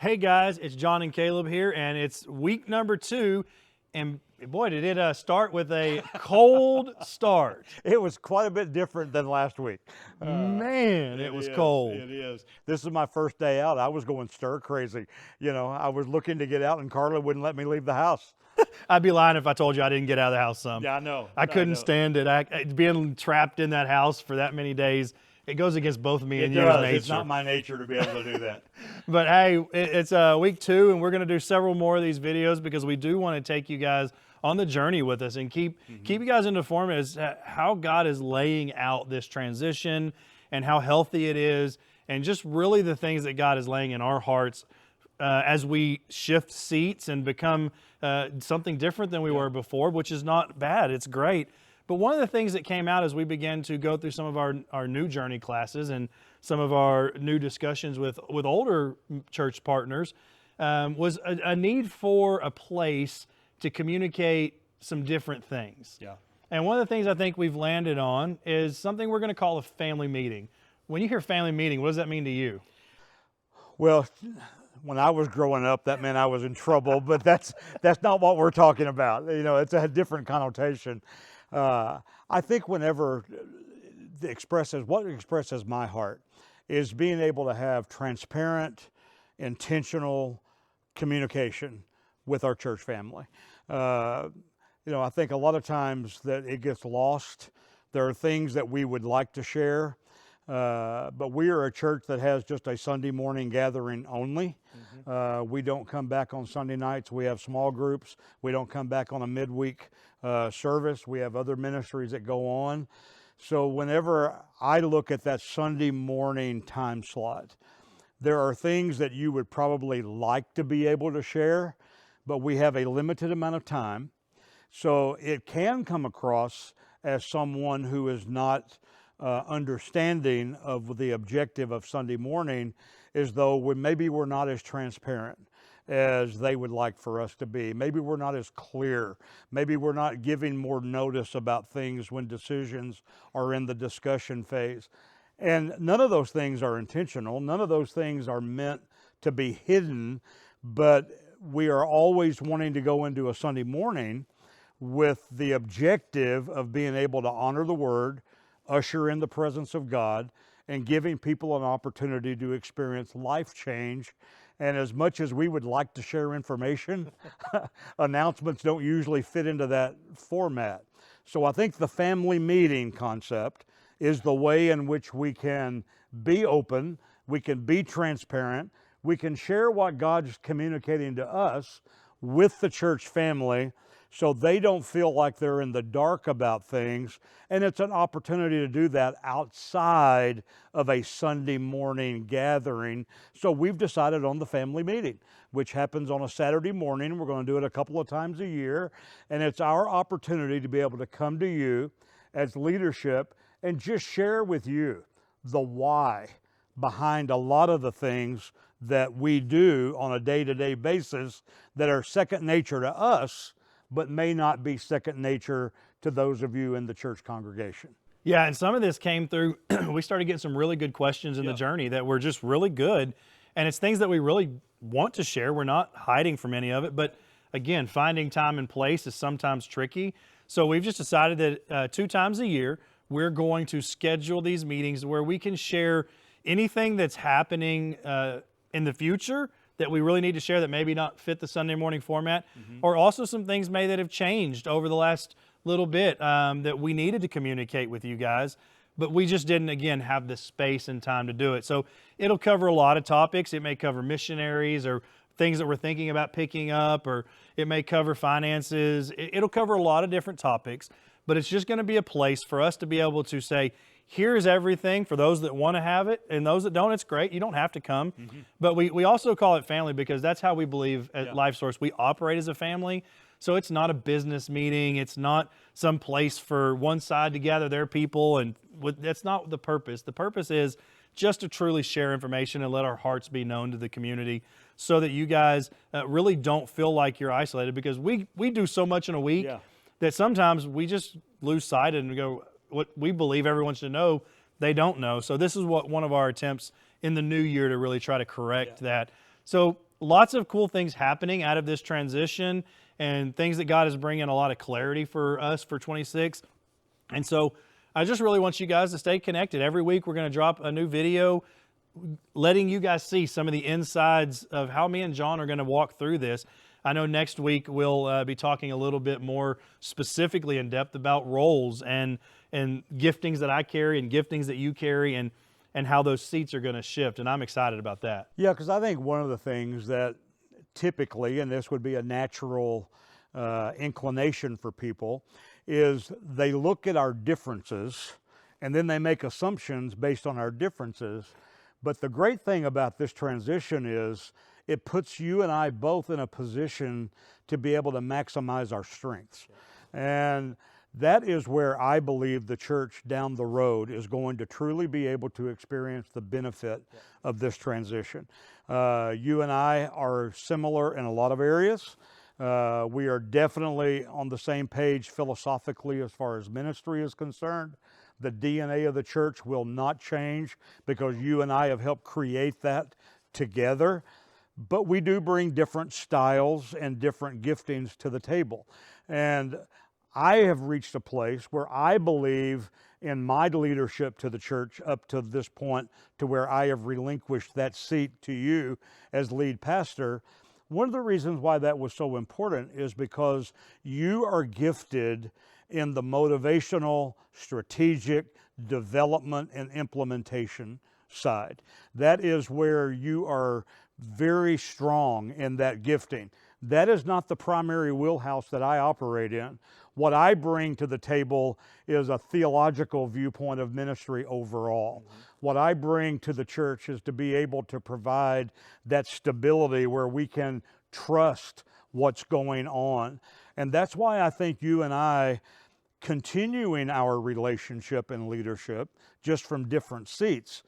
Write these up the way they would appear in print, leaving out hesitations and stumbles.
Hey guys, it's John and Caleb here, and it's week number 2, and boy, did it start with a cold start. It was quite a bit different than last week. Man, it was cold. It is. This is my first day out. I was going stir crazy. You know, I was looking to get out, and Carla wouldn't let me leave the house. I'd be lying if I told you I didn't get out of the house some. Yeah, I know. I couldn't stand it. Being trapped in that house for that many days, it goes against both me and yours nature. It's not my nature to be able to do that. But hey, it's week 2, and we're going to do several more of these videos because we do want to take you guys on the journey with us and keep you guys informed as how God is laying out this transition and how healthy it is, and just really the things that God is laying in our hearts as we shift seats and become something different than we were before, which is not bad. It's great. But one of the things that came out as we began to go through some of our new journey classes and some of our new discussions with older church partners was a need for a place to communicate some different things. Yeah. And one of the things I think we've landed on is something we're going to call a family meeting. When you hear family meeting, what does that mean to you? Well, when I was growing up, that meant I was in trouble, but that's not what we're talking about. You know, it's a different connotation. I think whenever what expresses my heart is being able to have transparent, intentional communication with our church family. You know, I think a lot of times that it gets lost. There are things that we would like to share, but we are a church that has just a Sunday morning gathering only. We don't come back on Sunday nights. We have small groups. We don't come back on a midweek service. We have other ministries that go on. So whenever I look at that Sunday morning time slot, there are things that you would probably like to be able to share, but we have a limited amount of time. So it can come across as someone who is not understanding of the objective of Sunday morning, as though maybe we're not as transparent as they would like for us to be. Maybe we're not as clear. Maybe we're not giving more notice about things when decisions are in the discussion phase. And none of those things are intentional. None of those things are meant to be hidden, but we are always wanting to go into a Sunday morning with the objective of being able to honor the Word, usher in the presence of God, and giving people an opportunity to experience life change. And as much as we would like to share information, announcements don't usually fit into that format. So I think the family meeting concept is the way in which we can be open, we can be transparent, we can share what God's communicating to us with the church family, so they don't feel like they're in the dark about things. And it's an opportunity to do that outside of a Sunday morning gathering. So we've decided on the family meeting, which happens on a Saturday morning. We're going to do it a couple of times a year. And it's our opportunity to be able to come to you as leadership and just share with you the why behind a lot of the things that we do on a day-to-day basis that are second nature to us, but may not be second nature to those of you in the church congregation. Yeah, and some of this came through, we started getting some really good questions in the journey that were just really good. And it's things that we really want to share. We're not hiding from any of it. But again, finding time and place is sometimes tricky. So we've just decided that 2 times a year, we're going to schedule these meetings where we can share anything that's happening in the future that we really need to share that maybe not fit the Sunday morning format, or also some things maybe that have changed over the last little bit that we needed to communicate with you guys, but we just didn't, again, have the space and time to do it. So it'll cover a lot of topics. It may cover missionaries or things that we're thinking about picking up, or it may cover finances. It'll cover a lot of different topics, but it's just going to be a place for us to be able to say, here's everything for those that want to have it, and those that don't, it's great. You don't have to come. But we also call it family because that's how we believe at LifeSource. We operate as a family, so it's not a business meeting. It's not some place for one side to gather their people, and that's not the purpose. The purpose is just to truly share information and let our hearts be known to the community so that you guys really don't feel like you're isolated, because we do so much in a week that sometimes we just lose sight and go, what we believe everyone should know, they don't know. So this is what one of our attempts in the new year to really try to correct that. So lots of cool things happening out of this transition and things that God is bringing a lot of clarity for us for 26. And so I just really want you guys to stay connected. Every week we're going to drop a new video letting you guys see some of the insides of how me and John are going to walk through this. I know next week we'll be talking a little bit more specifically in depth about roles and giftings that I carry and giftings that you carry and how those seats are going to shift. And I'm excited about that. Yeah, because I think one of the things that typically, and this would be a natural inclination for people, is they look at our differences and then they make assumptions based on our differences. But the great thing about this transition is it puts you and I both in a position to be able to maximize our strengths. And that is where I believe the church down the road is going to truly be able to experience the benefit of this transition. You and I are similar in a lot of areas. We are definitely on the same page philosophically as far as ministry is concerned. The DNA of the church will not change because you and I have helped create that together. But we do bring different styles and different giftings to the table. And I have reached a place where I believe in my leadership to the church up to this point, to where I have relinquished that seat to you as lead pastor. One of the reasons why that was so important is because you are gifted in the motivational, strategic development and implementation side. That is where you are very strong in that gifting. That is not the primary wheelhouse that I operate in. What I bring to the table is a theological viewpoint of ministry overall. What I bring to the church is to be able to provide that stability where we can trust what's going on. And that's why I think you and I, continuing our relationship and leadership just from different seats,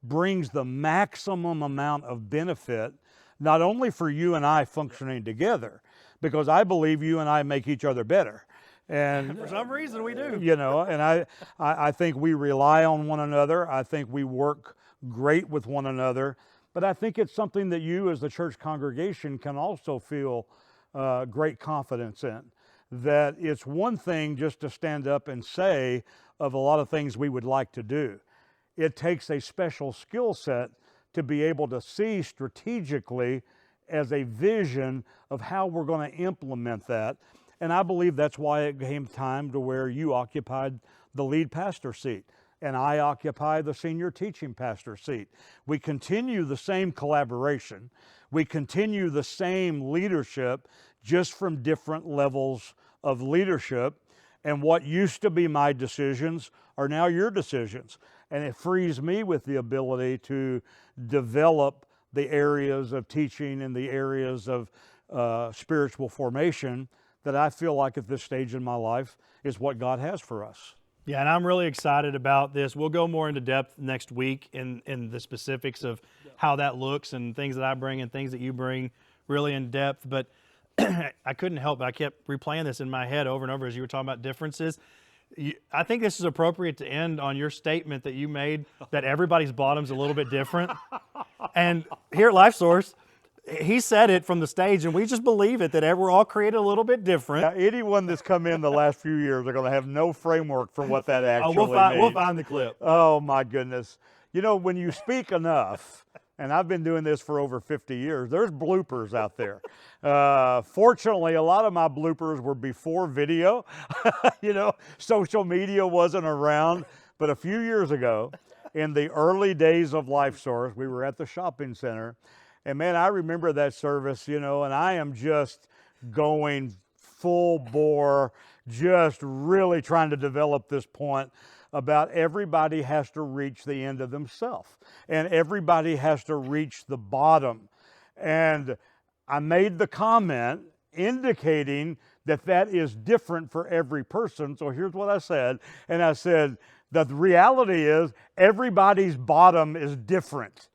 brings the maximum amount of benefit, not only for you and I functioning together, because I believe you and I make each other better. And for some reason we do. You know, and I think we rely on one another. I think we work great with one another. But I think it's something that you as the church congregation can also feel great confidence in. That it's one thing just to stand up and say of a lot of things we would like to do. It takes a special skill set to be able to see strategically as a vision of how we're going to implement that. And I believe that's why it came time to where you occupied the lead pastor seat and I occupy the senior teaching pastor seat. We continue the same collaboration. We continue the same leadership, just from different levels of leadership. And what used to be my decisions are now your decisions. And it frees me with the ability to develop the areas of teaching and the areas of spiritual formation that I feel like at this stage in my life is what God has for us. Yeah, and I'm really excited about this. We'll go more into depth next week in the specifics of how that looks and things that I bring and things that you bring really in depth. But I couldn't help it. I kept replaying this in my head over and over as you were talking about differences. I think this is appropriate to end on your statement that you made that everybody's bottom's a little bit different. And here at LifeSource, he said it from the stage, and we just believe it, that we're all created a little bit different. Now, anyone that's come in the last few years are going to have no framework for what that actually means. We'll find the clip. Oh, my goodness. You know, when you speak enough, and I've been doing this for over 50 years, there's bloopers out there. Fortunately, a lot of my bloopers were before video. You know, social media wasn't around. But a few years ago, in the early days of LifeSource, we were at the shopping center. And man, I remember that service, you know, and I am just going full bore, just really trying to develop this point about everybody has to reach the end of themselves and everybody has to reach the bottom. And I made the comment indicating that that is different for every person. So here's what I said. And I said, the reality is everybody's bottom is different.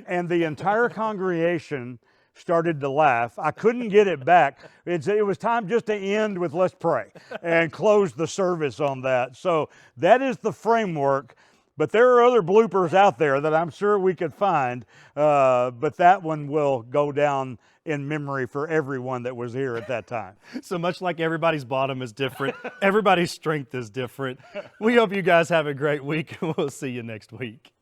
And the entire congregation started to laugh. I couldn't get it back. It was time just to end with let's pray and close the service on that. So that is the framework But there are other bloopers out there that I'm sure we could find, but that one will go down in memory for everyone that was here at that time. So much like everybody's bottom is different, everybody's strength is different. We hope you guys have a great week, and we'll see you next week.